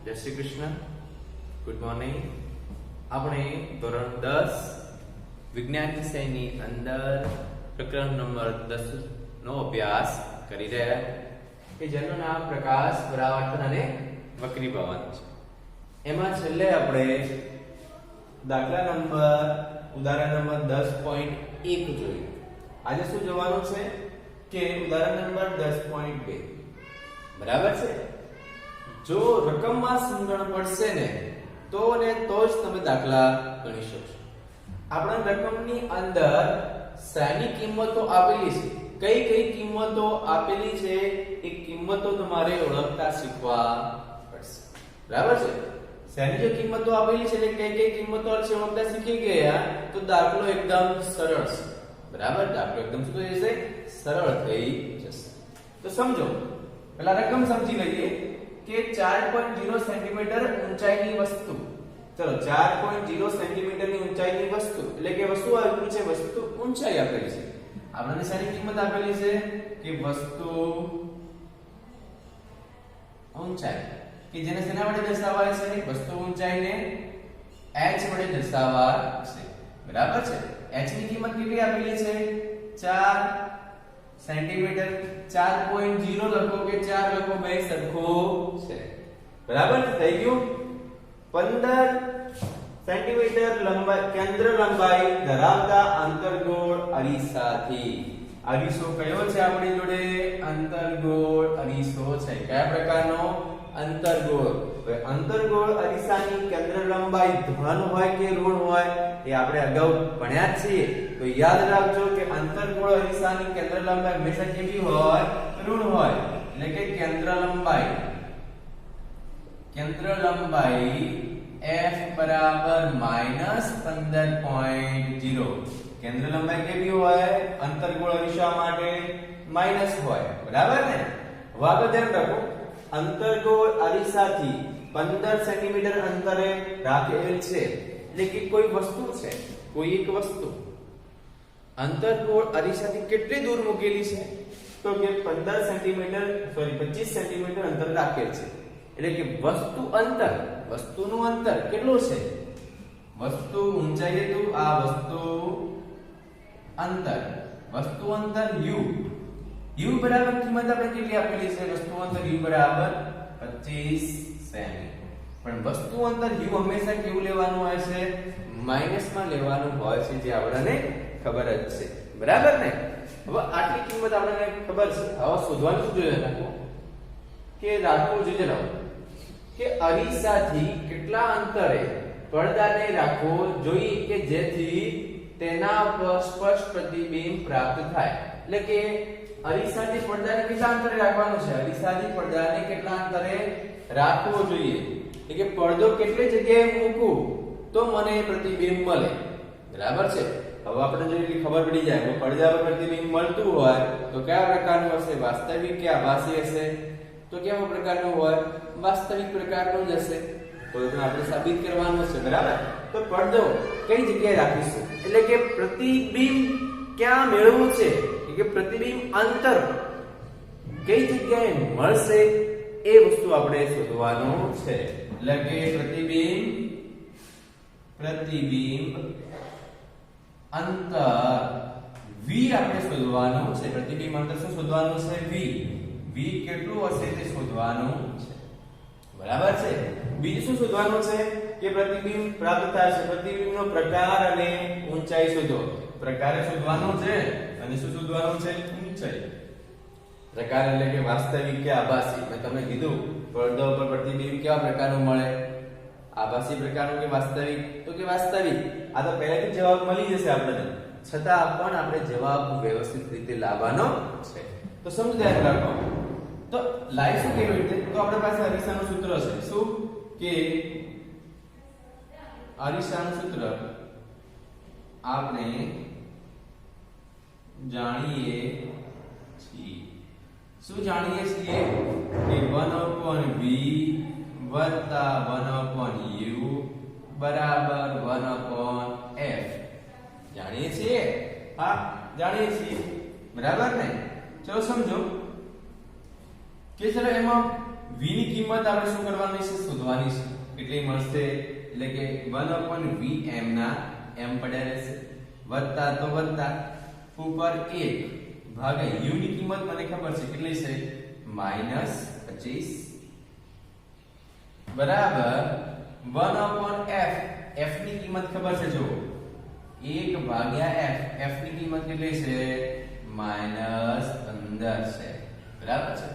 જય Shri Krishna. Good morning. આપણે ધોરણ 10 વિજ્ઞાન વિષયની અંદર પ્રકરણ નંબર 10 નો અભ્યાસ કરી રહ્યા કે જેનું નામ પ્રકાશ, પરાવર્તન અને વક્રીભવન છે. એમાં છેલ્લે આપણે દાખલા નંબર ઉદાહરણ નંબર 10.1 જોયું. આજે શું જોવાનું છે કે ઉદાહરણ નંબર 10.2. બરાબર છે. જો રકમમાં સમજણ પડશે ને તો જ તમે દાખલા ગણી શકશો. આપણા રકમની અંદર શાની કિંમતો આપેલી છે, કઈ કિંમતો આપેલી છે એ કિંમતો તમારે ઓળખતા શીખવા પડશે. બરાબર છે. શાની જે કિંમતો આપેલી છે એટલે કઈ કિંમતો છે ઓળખતા શીખી ગયા તો દાખલો એકદમ સરળ છે. બરાબર, દાખલો એકદમ શું થઈ જશે? સરળ થઈ જશે. તો સમજો, પહેલા રકમ સમજી લઈએ કે 4.0 સેન્ટીમીટર ઊંચાઈની વસ્તુ. ચલો, 4.0 સેન્ટીમીટરની ઊંચાઈની વસ્તુ એટલે કે વસ્તુ આપેલી છે, વસ્તુ ઊંચાઈ આપેલી છે. આપણને શાની કિંમત આપેલી છે કે વસ્તુ ઊંચાઈ, કે જેને શેના વડે દર્શાવાય છે? વસ્તુ ઊંચાઈને h વડે દર્શાવાય છે. બરાબર છે. h ની કિંમત કેટલી આપેલી છે? 4 સેન્ટીમીટર. 4.0 લખો કે 4 લખો, બે સરખું છે. બરાબર થઈ ગયું. 15 સેન્ટીમીટર લંબાઈ, કેન્દ્ર લંબાઈ ધરાવતા અંતર્ગોળ અરીસાથી. અરીસો કયો છે આપણી જોડે? અંતર્ગોળ અરીસો છે. કયા પ્રકારનો? અંતર્ગોળ. હવે અંતર્ગોળ અરીસાની કેન્દ્ર લંબાઈ ધન હોય કે ઋણ હોય એ આપણે અગાઉ ભણ્યા જ છીએ. તો યાદ રાખજો કે અંતર્ગોળ અરીસાની કેન્દ્ર લંબાઈ હંમેશા કેવી હોય? ઋણ હોય. એટલે કે કેન્દ્ર લંબાઈ f બરાબર -15.0. કેન્દ્ર લંબાઈ કેવી હોય? અંતર્ગોળ અરીસા માટે માઈનસ હોય. બરાબર ને? હવે આગળ ધ્યાન રાખો, અંતર્ગોળ અરીસાથી 15 સેન્ટીમીટર અંતરે રાખેલ છે. એટલે કે કોઈ વસ્તુ છે, કોઈ એક વસ્તુ અંતર્ગોળ અરીસાથી કેટલી દૂર મૂકેલી છે? તો કે 25 સેન્ટીમીટર અંતર રાખેલ છે. એટલે કે વસ્તુનું અંતર કેટલું છે? વસ્તુ ઊંચાઈ લીધું, આ વસ્તુ અંતર u બરાબર કિંમત આપણે કેટલી આપેલી છે? વસ્તુ અંતર u બરાબર 25 સેમી. પણ વસ્તુ અંતર u હંમેશા કેવું લેવાનું હોય છે? માઈનસમાં લેવાનું હોય છે, જે આપણને ખબર જ છે. બરાબર ને? હવે આટલી કિંમત આપણને ખબર છે. હવે શોધવાનું શું જોઈએ રાખો કે રાખવું જોઈએ કે અરીસાથી કેટલા અંતરે પડદાને રાખવો જોઈએ કે જેથી તેના પર સ્પષ્ટ પ્રતિબિંબ પ્રાપ્ત થાય. એટલે કે અરીસાથી પડદાને કેટલા અંતરે રાખવાનું છે? અરીસાથી પડદાને કેટલા અંતરે રાખવો જોઈએ, એટલે કે પડદો કેટલી જગ્યાએ મૂકું તો મને પ્રતિબિંબ મળે. બરાબર છે. હવે આપણે જો એટલી ખબર પડી જાય કે પડદા પર પ્રતિબિંબ મળતું હોય તો કયા પ્રકારનું હશે? વાસ્તવિક કે આભાસી હશે? તો કેવા પ્રકારનું હોય? વાસ્તવિક પ્રકારનું જ હશે. તો આપણે સાબિત કરવાનું છે. બરાબર? તો પડદો કઈ જગ્યાએ રાખીશું? એટલે કે પ્રતિબિંબ ક્યાં મેળવવું છે, કે પ્રતિબિંબ અંતર કઈ જગ્યાએ મળશે એ વસ્તુ આપણે શોધવાનું છે. એટલે કે પ્રતિબિંબ અંતર v આપણે શોધવાનું છે. પ્રતિબિંબ અંતર શું શોધવાનું છે? v કેટલું હશે તે શોધવાનું છે. બરાબર છે. બીજું શું શોધવાનું છે કે પ્રતિબિંબ પ્રાપ્ત થાય છે. પ્રતિબિંબનો પ્રકાર અને ઊંચાઈ શોધો. પ્રકારે શોધવાનું છે અને શું શોધવાનું છે? ઊંચાઈ. પ્રકાર એટલે કે વાસ્તવિક કે આભાસી. મેં તમને કીધું પડદા પર પ્રતિબિંબ કેવા પ્રકારનું મળે? આભાસી પ્રકારનું કે વાસ્તવિક? તો કે વાસ્તવિક. આ તો પહેલાથી જવાબ મળી જશે આપણને, છતાં પણ આપણે જવાબ વ્યવસ્થિત રીતે લાવવાનો છે. તો સમજ ધ્યાન રાખો. તો લાઈશું કેવી રીતે? તો આપણી પાસે અરીસાનું સૂત્ર છે. શું? કે અરીસાનું સૂત્ર આપણે જાણીએ છીએ. શું જાણીએ છીએ? કે 1/v વત્તા 1/u બરાબર 1/f. જાણીએ છીએ? હા, જાણીએ છીએ. બરાબર ને? ચલો સમજો કે ચલો એમાં v ની કિંમત આપણે શું કરવાની છે શોધવાની છે કેટલી મળશે એટલે કે 1/vm ના m પડ્યા રહેશે વત્તા તો વત્તા ઉપર 1 ભાગ્યા u ની કિંમત મને ખબર છે કેટલી છે -25 બરાબર 1/f f ની કિંમત ખબર છે જો 1 ભાગ્યા f ની કિંમત કેટલી છે -15 છે બરાબર છે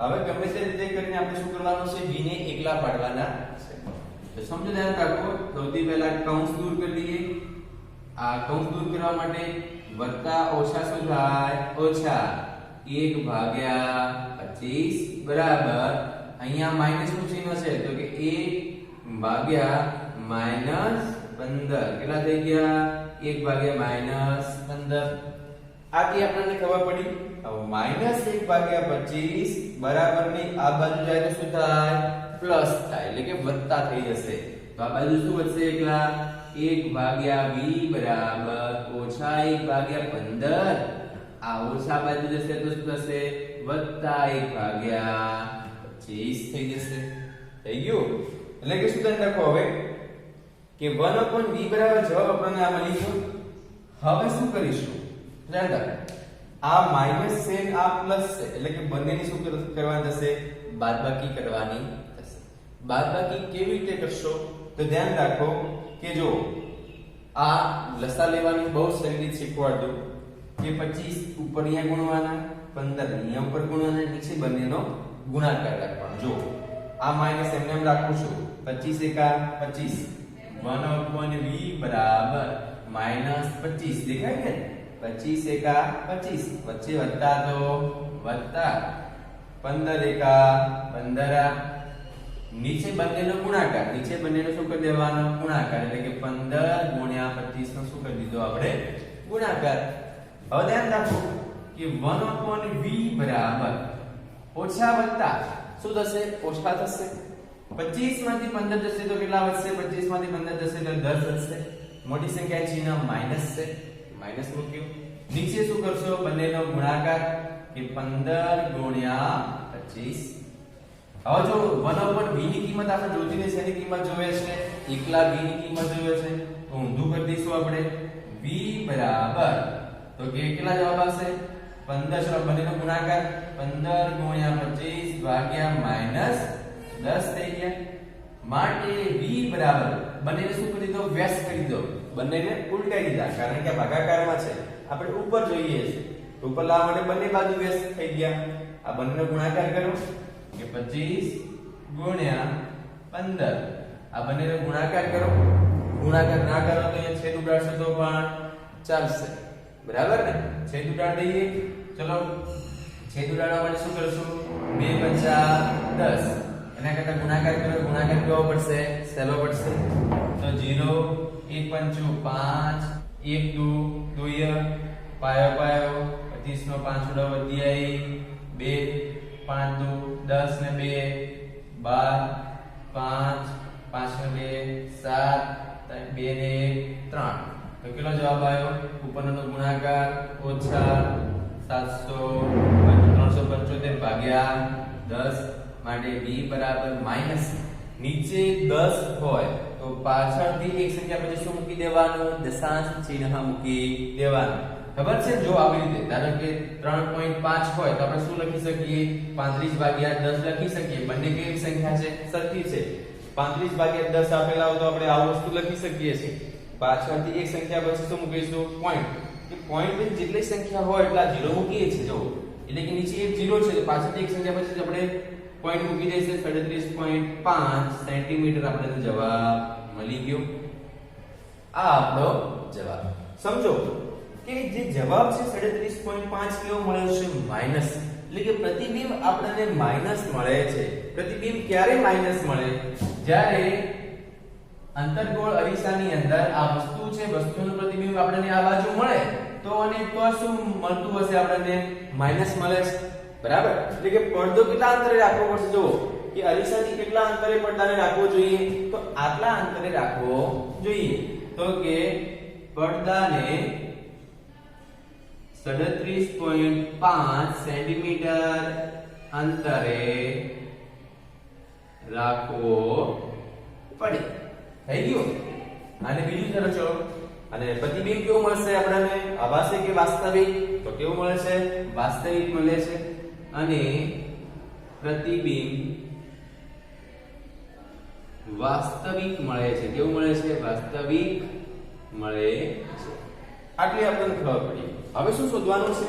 હવે ગમે તે રીતે કરીને આપણે શું કરવાનું છે v ને એકલા પાડવાના છે તો સમજો ધ્યાન રાખો સૌથી પહેલા કૌંસ દૂર કરી દઈએ આ કૌંસ દૂર કરવા માટે વત્તા ઓછા શું થાય ઓછા 1 ભાગ્યા 25 બરાબર અહીંયા માઈનસ નું ચિહ્ન છે તો કે 1 ભાગ્યા -15 કેટલા થઈ ગયા 1 ભાગ્યા -15 આથી આપણને ખબર પડી હવે -1 ભાગ્યા 25 બરાબર ની આ બાજુ જાય તો શું થાય પ્લસ થાય એટલે કે વત્તા થઈ જશે તો આ બાજુ શું વધશે એકલા 1 ભાગ્યા v બરાબર ઓછા 1 ભાગ્યા 15 આ ઓછા બાજુ જશે તો શું થશે વત્તા 1 ભાગ્યા 25 થઈ જશે થઈ ગયું એટલે કે શું ધ્યાન રાખો હવે કે 1/v બરાબર જવાબ આપણને આ મળી ગયો હવે શું કરીશું ધ્યાન રાખો આ માઈનસ છે આ પ્લસ છે એટલે કે બંનેની શું કરવાની થશે બાદબાકી કરવાની થશે બાદબાકી કેવી રીતે કરશો તો ધ્યાન રાખો કે જો આ લસા લેવાની બહુ સારી રીતે શીખવાડ દો કે 25 ઉપર અહીંયા ગુણવાના 15 અહીંયા ઉપર ગુણવાના નીચે બંનેનો ગુણાકાર રાખવાનો જો આ માઈનસ એમને એમ રાખું છું 25 એકા 25 1/v બરાબર -25 દેખાય ને 25 એકા 25 વચ્ચે વત્તા તો વત્તા 15 એકા 15 નીચે બંનેનો ગુણાકાર નીચે બંનેનો શું કરી દેવાનો ગુણાકાર એટલે કે 15 ગુણ્યા 25 નો શું કરી દીધો આપણે ગુણાકાર હવે ધ્યાન રાખો કે 1/v બરાબર ઓછા વત્તા શું થશે ઓછા થશે 25 માંથી 15 જશે તો કેટલા વધશે 25 માંથી 15 જશે તો 10 વધશે મોટી સંખ્યા ચિહ્ન માઈનસ છે માઈનસ મૂક્યું નીચે શું કરશો બંનેનો ગુણાકાર કે 15 ગુણ્યા 25 હવે જો 1/v ની કિંમત આપણે જોતી ને શેની કિંમત જોવે છે એકલા v ની કિંમત જોવે છે તો ઊંધું કરી દઈશું આપણે v બરાબર તો કે કેટલા જવાબ આવશે 15 ચલો બંનેનો ગુણાકાર 15 ગુણ્યા 25 ભાગ્યા -10 થઈ ગયા માટે v બરાબર બંનેને શું કરી દો વ્યસ્ત કરી દો બંનેને ઉલટાઈ દીધા કારણ કે ભાગાકારમાં છે આપણે ઉપર જોઈએ છે ઉપર લાવવા માટે બંને બાજુ વ્યસ્ત થઈ ગયા આ બંનેનો ગુણાકાર કરો કે 25 ગુણ્યા 15 આ બંનેનો ગુણાકાર કરો ગુણાકાર ના કરો તો અહીંયા છેદ ઉડાડશો તો પણ ચાલશે બરાબર ને છેદ ઉડાડ દઈએ ચલો છેદ ઉડાડવા માટે શું કરશું 2 × 10 એના કરતા ગુણાકાર કરો ગુણાકાર કેવો પડશે સહેલો પડશે તો 0 1 × 5 1 2 પાયો પાયો 25 નો 5 ઉડાવ વધી આવી 2 5 10 ને 2 12 5 5 ને 2 7 2 ને 1 3 તો કેટલો જવાબ આવ્યો ઉપરનો ગુણાકાર ઓછા 375 ભાગ્યા 10 માટે v બરાબર માઈનસ નીચે 10 હોય તો પાછળથી એક સંખ્યા પછી શું મૂકી દેવાનું દશાંશ ચિહ્ન મૂકી દેવાનું ખબર છે જો આવી રીતે ધારો કે 3.5 હોય તો આપણે શું લખી શકીએ 35 ભાગ્યા 10 લખી શકીએ બંને કેવી સંખ્યા છે સરખી છે 35 ભાગ્યા 10 આપેલા હોય તો આપણે આ વસ્તુ લખી શકીએ છીએ પાછળથી એક સંખ્યા પછી શું મૂકીશું પોઈન્ટ કે પોઈન્ટ ની જેટલી સંખ્યા હોય એટલા 0 મૂકીએ છીએ જો એટલે કે નીચે એક 0 છે તો પાછળથી એક સંખ્યા પછી આપણે પોઈન્ટ મૂકી દઈશું 37.5 સેન્ટીમીટર આપણે જવાબ મળી ગયો આ આપણો જવાબ સમજો કે જે જવાબ છે 37.5 કેવો મળ્યો છે માઈનસ એટલે કે પ્રતિબિંબ આપણને માઈનસ મળે છે પ્રતિબિંબ ક્યારે માઈનસ મળે જ્યારે અંતર્ગોળ અરીસાની અંદર આ વસ્તુ છે વસ્તુનું પ્રતિબિંબ આપણને આ બાજુ મળે તો અને તો શું મળતું હશે આપણને માઈનસ મળે છે બરાબર એટલે કે પડદો કેટલા અંતરે રાખવો પડશે જો કે અરીસાથી કેટલા અંતરે પડદાને રાખવો જોઈએ તો આટલા અંતરે રાખવો જોઈએ તો કે પડદાને 37.5 સેન્ટીમીટર અંતરે રાખવો પડે. થઈ ગયું. અને બીજું તરફ ચલો, અને પ્રતિબિંબ કેવું મળશે આપણને? આભાસી કે વાસ્તવિક? તો કેવું મળે છે? વાસ્તવિક મળે છે. અને પ્રતિબિંબ વાસ્તવિક મળે છે. કેવું મળે છે? વાસ્તવિક મળે છે. આટલી આપણને ખબર પડી. હવે શું શોધવાનું છે?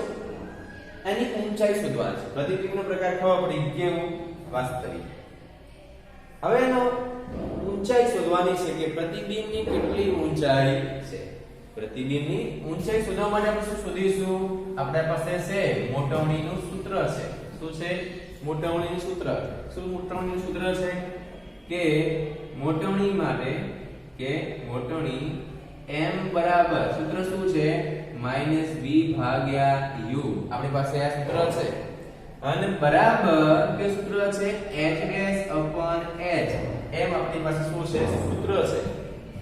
એની ઊંચાઈ શોધવાની છે. પ્રતિબિંબનો પ્રકાર ખબર પડી, કેવું? વાસ્તવિક. હવે એનો ઊંચાઈ શોધવાની છે કે પ્રતિબિંબની કેટલી ઊંચાઈ છે. પ્રતિબિંબની ઊંચાઈ શોધવા માટે આપણે શું શોધીશું? આપણી પાસે છે મોટવણીનું સૂત્ર છે. શું છે? મોટવણીનું સૂત્ર. શું મોટવણીનું સૂત્ર છે? કે મોટવણી માટે કે મોટવણી m બરાબર સૂત્ર શું છે? -v ભાગ્યા u. આપણી પાસે આ સૂત્ર છે. અને બરાબર કે સૂત્ર છે h'/h. એમ આપણી પાસે શું છે? સૂત્ર છે.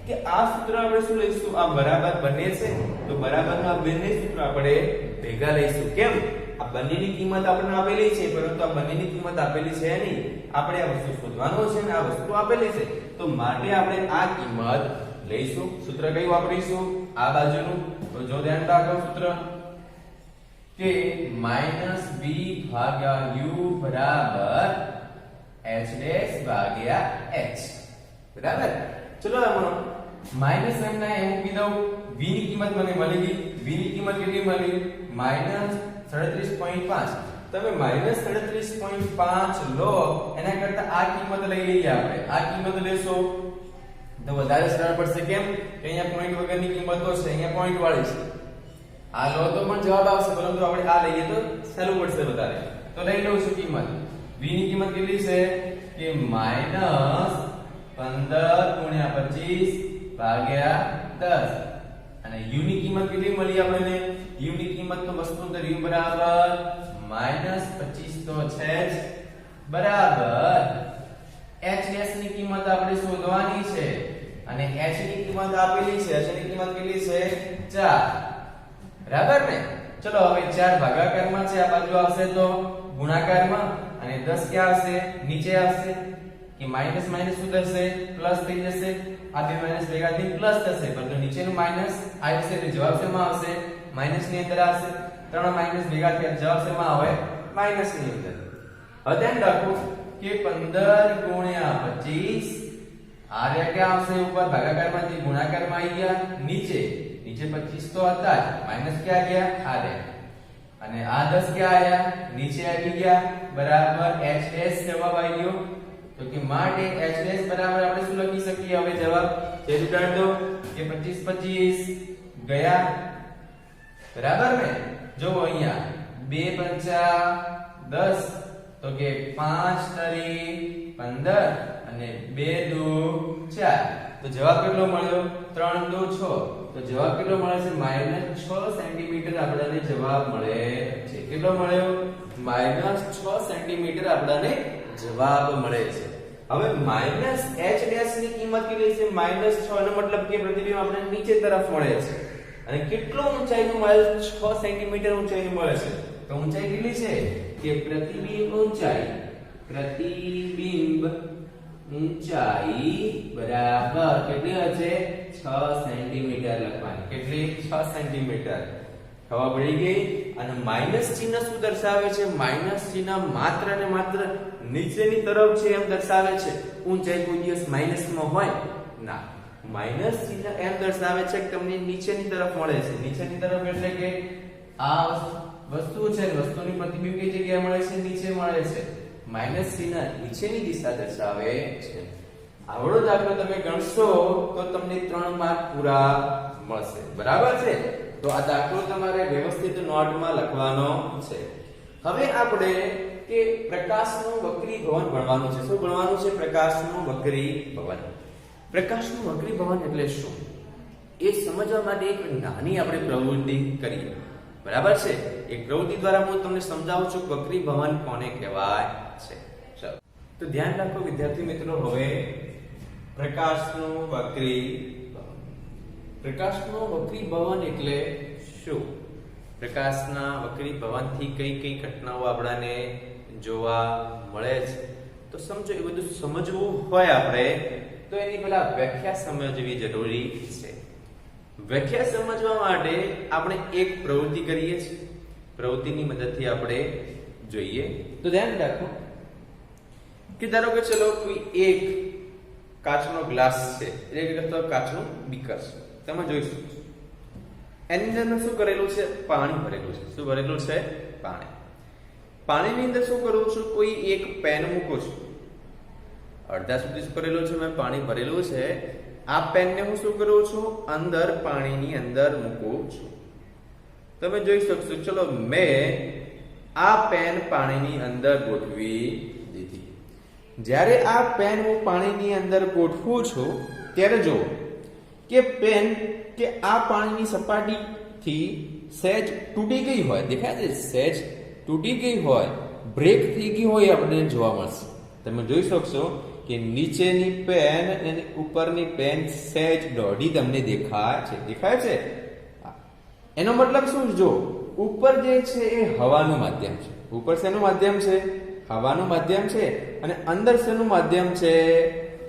કે આ સૂત્ર આપણે શું લઈશું? આ બરાબર બંને છે તો બરાબરના બંને સૂત્ર આપણે ભેગા લઈશું. કેમ? આ બંનેની કિંમત આપણને આપેલી છે, પરંતુ આ બંનેની કિંમત આપેલી છે નહીં. આપણે આ વસ્તુ શોધવાનું છે ને આ વસ્તુ આપેલી છે, તો માટે આપણે આ કિંમત લઈશું. સૂત્ર કયું વાપરીશું? આ બાજુનું. તો જો ધ્યાન રાખો સૂત્ર કે -v ભાગ્યા u બરાબર h'/h. બરાબર. ચલો આમાં માઈનસ m ના m મૂકી દઉં. v ની કિંમત મને મળી ગઈ. v ની કિંમત કેટલી મળી? -37.5. તમે -37.5 લો એના કરતા આ કિંમત લઈ લઈએ આપણે. આ કિંમત લેશો તો વધારે સરળ પડશે. કેમ? કે અહીંયા પોઈન્ટ વગરની કિંમતો છે, અહીંયા પોઈન્ટ વાળી છે. આ લો તો પણ જવાબ આવશે, પરંતુ આપણે આ લઈએ તો સહેલું પડશે વધારે. તો લઈ લઉં છું કિંમત. v ની કિંમત કેટલી છે? કે -15 × 25 ભાગ્યા 10. અને u ની કિંમત કેટલી મળી આપણને? u ની કિંમત તો વસ્તુ અંદર u બરાબર -25 તો છે જ, બરાબર h' ની કિંમત આપણે શોધવાની છે. અને h ની કિંમત આપેલી છે. h ની કિંમત કેટલી છે? 4. બરાબર ને? ચલો હવે 4 ભાગાકારમાં છે, આ બાજુ આવશે તો ગુણાકારમાં, અને 10 ક્યાં આવશે? નીચે આવશે. કે માઈનસ માઈનસ શું થશે? પ્લસ થઈ જશે. આ બે માઈનસ ભેગા થઈ પ્લસ થશે, પરંતુ નીચેનું માઈનસ આવશે એટલે જવાબ શેમાં આવશે? માઈનસ ની અંદર આવશે. ત્રણ માઈનસ ભેગા થયા, જવાબ શેમાં આવે? માઈનસ ની અંદર. હવે ધ્યાન રાખો કે 15 × 25 આ રે ક્યાં આવશે? ઉપર ભાગાકારમાંથી ગુણાકારમાં આવી ગયા. નીચે 25 તો હતા જ, માઈનસ ક્યાં ગયા? આ રે. અને આ 10 ક્યાં આયા? નીચે આવી ગયા. બરાબર h' જવાબ આવી ગયો. તો કે માટે h' બરાબર આપણે શું લખી શકીએ? હવે જવાબ જે ઉડાડ દો કે 25 ગયા. બરાબર ને? જો અહીંયા 2 પંચા 10, તો કે 5 તરી 15 અને 2 દુ 4. તો જવાબ કેટલો મળ્યો? 3 દુ 6. તો જવાબ કેટલો મળે છે? -6 સેન્ટીમીટર આપણને જવાબ મળે છે. કેટલો મળ્યો? -6 સેન્ટીમીટર આપણને જવાબ મળે છે. હવે -h' ની કિંમત કેટલી છે? -6 નો મતલબ કે પ્રતિબિંબ આપણને નીચે તરફ મળે છે. અને કેટલો ઊંચાઈનું મળે? 6 સેન્ટીમીટર ઊંચાઈનું મળે છે. તો ઊંચાઈ કેટલી છે? કે પ્રતિબિંબ ઊંચાઈ બરાબર કેટલી હશે? 6 સેન્ટીમીટર લખવાની. કેટલી? 6 સેન્ટીમીટર. ખબર પડી ગઈ? અને માઈનસ ચિહ્ન શું દર્શાવે છે? માઈનસ ચિહ્ન માત્ર ને માત્ર નીચેની તરફ છે એમ દર્શાવે છે. ઊંચાઈ કોઈ દિવસ માઈનસમાં હોય ના. માઈનસ ચિહ્ન એમ દર્શાવે છે કે તમને નીચેની તરફ મળે છે. નીચેની તરફ એટલે કે આ વસ્તુ છે, વસ્તુની પ્રતિબિંબ કઈ જગ્યાએ મળે છે? નીચે મળે છે. માઈનસ ચિહ્ન નીચેની દિશા દર્શાવે છે. આવડો દાખલો તમે ગણશો તો તમને 3 માર્ક પૂરા મળશે. બરાબર છે? તો આ દાખલો તમારે વ્યવસ્થિત નોટમાં લખવાનો છે. હવે આપણે કે પ્રકાશનું વક્રીભવન ભણવાનું છે. શું ભણવાનું છે? પ્રકાશનું વક્રીભવન. પ્રકાશનું વક્રીભવન એટલે શું એ સમજવા માટે એક નાની આપણે પ્રવૃત્તિ કરીએ. બરાબર છે? એક પ્રવૃત્તિ દ્વારા હું તમને સમજાવું છું વક્રીભવન કોને કહેવાય છે. ચાલો તો ધ્યાન રાખો વિદ્યાર્થી મિત્રો. હવે પ્રકાશનું વક્રીભવન. પ્રકાશનું વક્રીભવન એટલે શું? પ્રકાશના વક્રીભવનથી કઈ કઈ ઘટનાઓ આપણને જોવા મળે છે તો સમજો એ બધું સમજવું હોય આપણે તો એની પહેલા વ્યાખ્યા સમજવી જરૂરી છે. વ્યાખ્યા સમજવા માટે આપણે એક પ્રવૃત્તિ કરીએ છીએ. પ્રવૃત્તિની મદદથી આપણે જોઈએ તો ધ્યાન રાખો કે ધારો કે ચલો કોઈ એક કાચનો ગ્લાસ છે એટલે કે કાચનું બીકર છે. તમે જોઈશું એની અંદર શું કરેલું છે? પાણી ભરેલું છે. શું ભરેલું છે? પાણી. પાણીની અંદર શું કરું છું? કોઈ એક પેન મૂકું છું. અડધા સુધી શું કરેલું છે? મેં પાણી ભરેલું છે. આ પેનને હું શું કરું છું? અંદર પાણીની અંદર મૂકું છું. તમે જોઈ શકશો. ચલો મેં આ પેન પાણીની અંદર ગોઠવી દીધી. જ્યારે આ પેન હું પાણીની અંદર ગોઠવું છું ત્યારે જુઓ કે પેન કે આ પાણીની સપાટીથી સહેજ તૂટી ગઈ હોય. દેખાય છે? સહેજ તૂટી ગઈ હોય, બ્રેક થઈ ગઈ હોય આપણને જોવા મળશે. તમે જોઈ શકશો કે નીચેની પેન અને ઉપરની પેન સહેજ દોઢી તમને દેખાય છે. દેખાય છે? એનો મતલબ શું? જો ઉપર જે છે એ હવાનું માધ્યમ છે. ઉપર શેનું માધ્યમ છે? હવાનું માધ્યમ છે. અને અંદર શેનું માધ્યમ છે?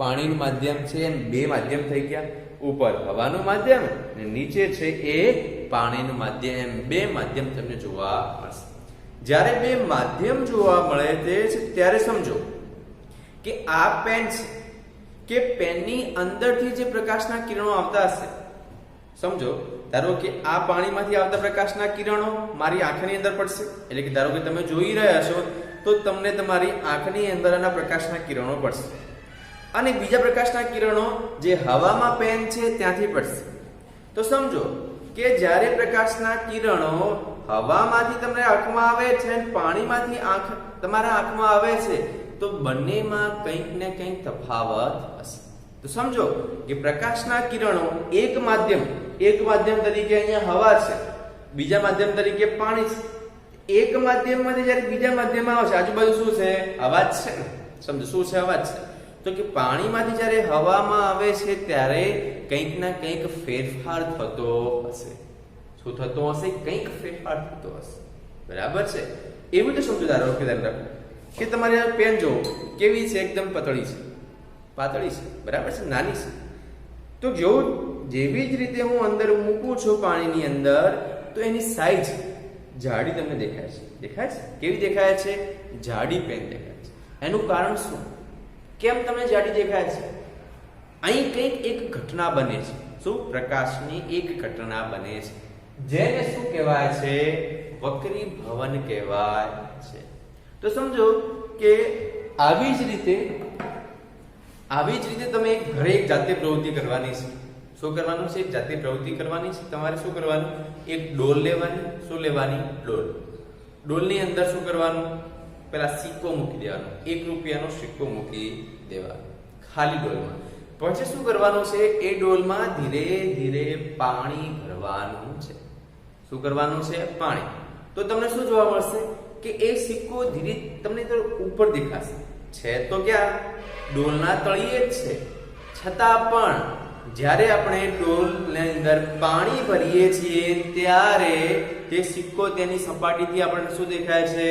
પાણીનું માધ્યમ છે. એમ બે માધ્યમ થઈ ગયા. ઉપર હવાનું માધ્યમ અને નીચે છે એ પાણીનું માધ્યમ. એમ બે માધ્યમ તમને જોવા મળશે. જ્યારે બે માધ્યમ જોવા મળે તે ત્યારે સમજો કે આ પેન છે કે પેનની અંદરથી જે પ્રકાશના કિરણો આવતા હશે. સમજો ધારો કે આ પાણીમાંથી આવતા પ્રકાશના કિરણો મારી આંખની અંદર પડશે. એટલે કે ધારો કે તમે જોઈ રહ્યા છો તો તમને તમારી આંખની અંદરના પ્રકાશના કિરણો પડશે. અને બીજા પ્રકાશના કિરણો જે હવામાં પેન છે ત્યાંથી પડશે. તો સમજો કે જ્યારે પ્રકાશના કિરણો હવામાંથી તમને આંખમાં આવે છે અને પાણીમાંથી તમારા આંખમાં આવે છે તો બંનેમાં કંઈક ને કંઈક તફાવત હશે. તો સમજો કે પ્રકાશના કિરણો એક માધ્યમ તરીકે અહીંયા હવા છે, બીજા માધ્યમ તરીકે પાણી છે. એક માધ્યમમાંથી જ્યારે બીજા માધ્યમમાં આવશે આજુબાજુ શું છે? અવાજ છે ને. સમજો શું છે? અવાજ છે. તો કે પાણીમાંથી જ્યારે હવામાં આવે છે ત્યારે કંઈક ના કંઈક ફેરફાર થતો હશે. શું થતો હશે? કંઈક ફેરફાર થતો હશે. બરાબર છે? એવું તો સમજો. ધારો કે ધ્યાન રાખો કે તમારી પેન જો કેવી છે? એકદમ પાતળી છે. બરાબર છે? નાની છે. તો જેવી જ રીતે હું અંદર મૂકું છું પાણીની અંદર તો એની સાઈઝ જાડી તમને દેખાય છે. દેખાય છે? કેવી દેખાય છે? જાડી પેન દેખાય છે. એનું કારણ શું? કેમ તમને જાડી દેખાય છે? અહીં કંઈક એક ઘટના બને છે. શું? પ્રકાશની એક ઘટના બને છે જેને શું કહેવાય છે? વક્રીભવન કહેવાય છે. તો સમજો કે આવી જ રીતે તમે ઘરે એક જાતે પ્રવૃત્તિ કરવાની છે. શું કરવાનું છે? એક જાતે પ્રવૃત્તિ કરવાની છે. તમારે શું કરવાનું? એક ડોલ લેવાની. શું લેવાની? ડોલ. ડોલની અંદર શું કરવાનું? પેલા સિક્કો મૂકી દેવાનો. 1 રૂપિયાનો સિક્કો મૂકી દેવાનો ખાલી ડોલમાં. પછી શું કરવાનું છે? એ ડોલમાં ધીરે ધીરે પાણી ભરવાનું છે. શું કરવાનું છે? પાણી. તો તમને શું જોવા મળશે કે એ સિક્કો ધીરે તમને ઉપર દેખાશે. છે તો ક્યાં? ડોલના તળિયે જ છે. છતાં પણ જ્યારે આપણે ડોલની અંદર પાણી ભરીએ છીએ ત્યારે તે સિક્કો તેની સપાટીથી આપણને શું દેખાય છે?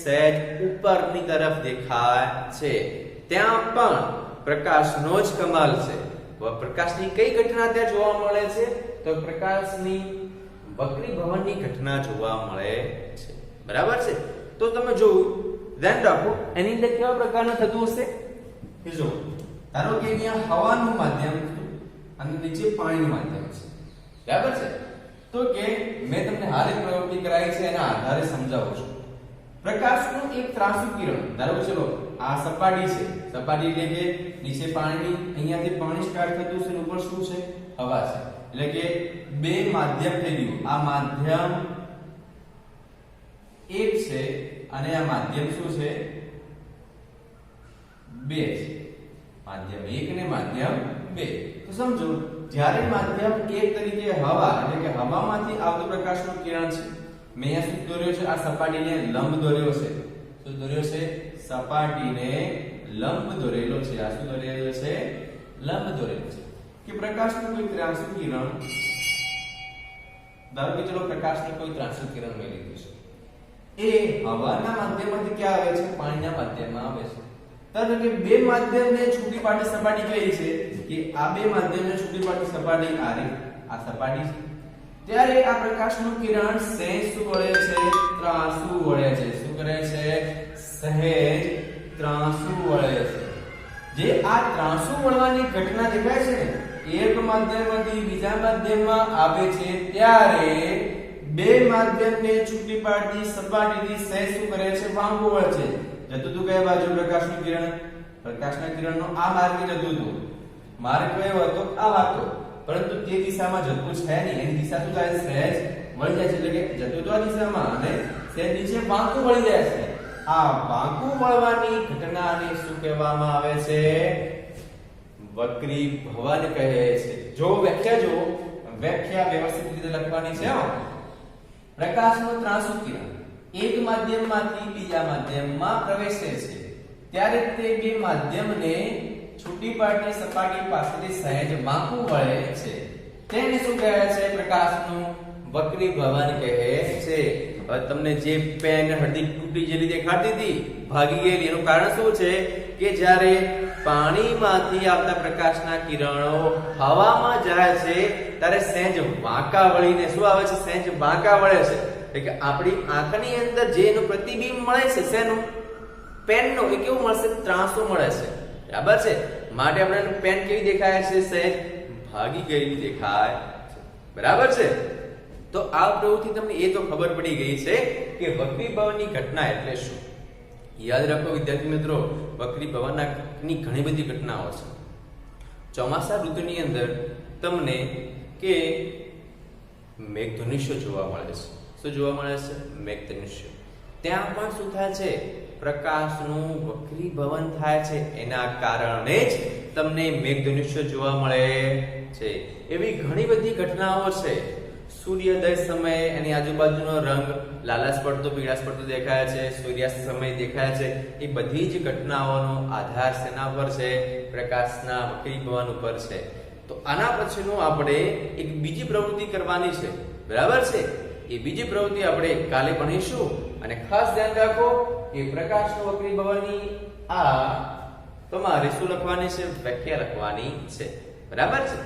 સહેજ ઉપરની તરફ દેખાય છે. ત્યાં પણ પ્રકાશનો જ કમાલ છે. પ્રકાશની કઈ ઘટના ત્યાં જોવા મળે છે? તો પ્રકાશની વક્રીભવનની ઘટના જોવા મળે છે. બરાબર છે? તો તમે જોયું, ધ્યાન રાખો એની અંદર કેવા પ્રકારનું થતું હશે? જો ધારો કે અહીંયા હવાનું માધ્યમ અને નીચે પાણીનું માધ્યમ છે. બરાબર છે? તો કે મેં તમને હાલ એક પ્રવૃત્તિ કરાવી છે એના આધારે સમજાવું છું. પ્રકાશનું એક ત્રાંસુ કિરણ, ધારો કે ચલો આ સપાટી છે. સપાટી એટલે કે નીચે પાણીની, અહીંયાથી પાણી સ્ટાર્ટ થતું છે અને ઉપર શું છે? હવા છે. એટલે કે બે માધ્યમ થઈ ગયું. આ માધ્યમ 1 છે અને આ માધ્યમ શું છે? 2 છે. માધ્યમ 1 અને માધ્યમ 2. તો સમજો જ્યારે માધ્યમ 1 તરીકે હવા એટલે કે હવામાંથી આવતું પ્રકાશનું કિરણ છે. મેં અહીંયા શું દોર્યો છે? આ સપાટીને લંબ દોર્યો છે. શું દોર્યો છે? સપાટીને લંબ દોરેલો છે. આ શું દોરેલો છે? લંબ દોરેલો છે. કે પ્રકાશનું કોઈ ત્રાંસુ કિરણ, ધારો કે ચલો પ્રકાશનું કોઈ ત્રાંસુ કિરણ મેં લીધું છે. એ હવાના માધ્યમમાંથી ક્યાં આવે છે? પાણીના માધ્યમમાં આવે છે. એટલે કે બે માધ્યમને છૂટી પાડતી સપાટી કઈ છે કે આ બે માધ્યમને છૂટી પાડતી સપાટી આ સપાટી છે ત્યારે આ પ્રકાશનું કિરણ સહેજ શું વળે છે ત્રાંસુ વળે છે શું કરે છે સહેજ ત્રાંસુ વળે છે જે આ ત્રાંસુ વળવાની ઘટના દેખાય છે ને એક માધ્યમમાંથી બીજા માધ્યમમાં આવે છે ત્યારે બે માધ્યમને છૂટી પાડતી સપાટીથી સહેજ શું કરે છે વાંકું વળે છે જતું હતું કઈ બાજુ પ્રકાશનું કિરણનો આ માર્ગે જતું હતું માર્ગ કયો હતો આ હતો પરંતુ તે દિશામાં જતું છે નહીં એની દિશા શું થાય સહેજ વળી જાય છે એટલે કે જતું તો આ દિશામાં અને સહેજ નીચે વાંકું વળી જાય છે આ વાંકું વળવાની ઘટનાને શું કહેવામાં આવે છે વક્રીભવન કહે છે જો વ્યાખ્યા વ્યવસ્થિત રીતે લખવાની છે પ્રકાશનું ત્રાંસુ કિરણ એક માધ્યમમાંથી બીજા માધ્યમમાં પ્રવેશે છે ત્યારે તે બે માધ્યમને છૂટી પાડતી સપાટી પાસેથી સહેજ વાંકું વળે છે તેને શું કહે છે પ્રકાશનું વક્રીભવન કહે છે હવે તમને જે પેન હળદી તૂટી જેલી દેખાતી હતી ભાગી ગયેલી એનું કારણ શું છે કે જ્યારે પાણીમાંથી આવતા પ્રકાશના કિરણો હવામાં જાય છે ત્યારે સહેજ વાંકા વળીને શું આવે છે સહેજ વાંકા વળે છે એટલે કે આપણી આંખની અંદર જે એનું પ્રતિબિંબ મળે છે શેનું પેનનો એ કેવું મળશે ત્રાંસુ મળે છે બરાબર છે માટે આપણે પેન કેવી દેખાય છે સહેજ ભાગી ગયેલી દેખાય છે બરાબર છે તો આ પ્રવૃત્તિ તમને એ તો ખબર પડી ગઈ છે કે વક્રીભવનની ઘટના એટલે શું યાદ રાખો વિદ્યાર્થી મિત્રો વક્રીભવનની ઘણી બધી ઘટનાઓ છે ચોમાસા ઋતુની અંદર તમને કે મેઘધનુષ્ય જોવા મળે છે શું જોવા મળે છે મેઘધનુષ્ય ત્યાં પણ શું થાય છે પ્રકાશનું વક્રીભવન થાય છે એના કારણે જ તમને મેઘધનુષ્ય જોવા મળે છે એવી ઘણી બધી ઘટનાઓ છે સૂર્યોદય સમયે એની આજુબાજુનો રંગ લાલાશ પડતો પીળાશ પડતો દેખાય છે સૂર્યાસ્ત સમયે દેખાય છે એ બધી જ ઘટનાઓનો આધાર શેના પર છે પ્રકાશના વક્રીભવન ઉપર છે તો આના પછીનું આપણે એક બીજી પ્રવૃત્તિ કરવાની છે બરાબર છે એ બીજી પ્રવૃત્તિ આપણે કાલે ભણીશું અને ખાસ ધ્યાન રાખો કે પ્રકાશનું વક્રીભવનની આ તમારે શું લખવાની છે વ્યાખ્યા લખવાની છે બરાબર છે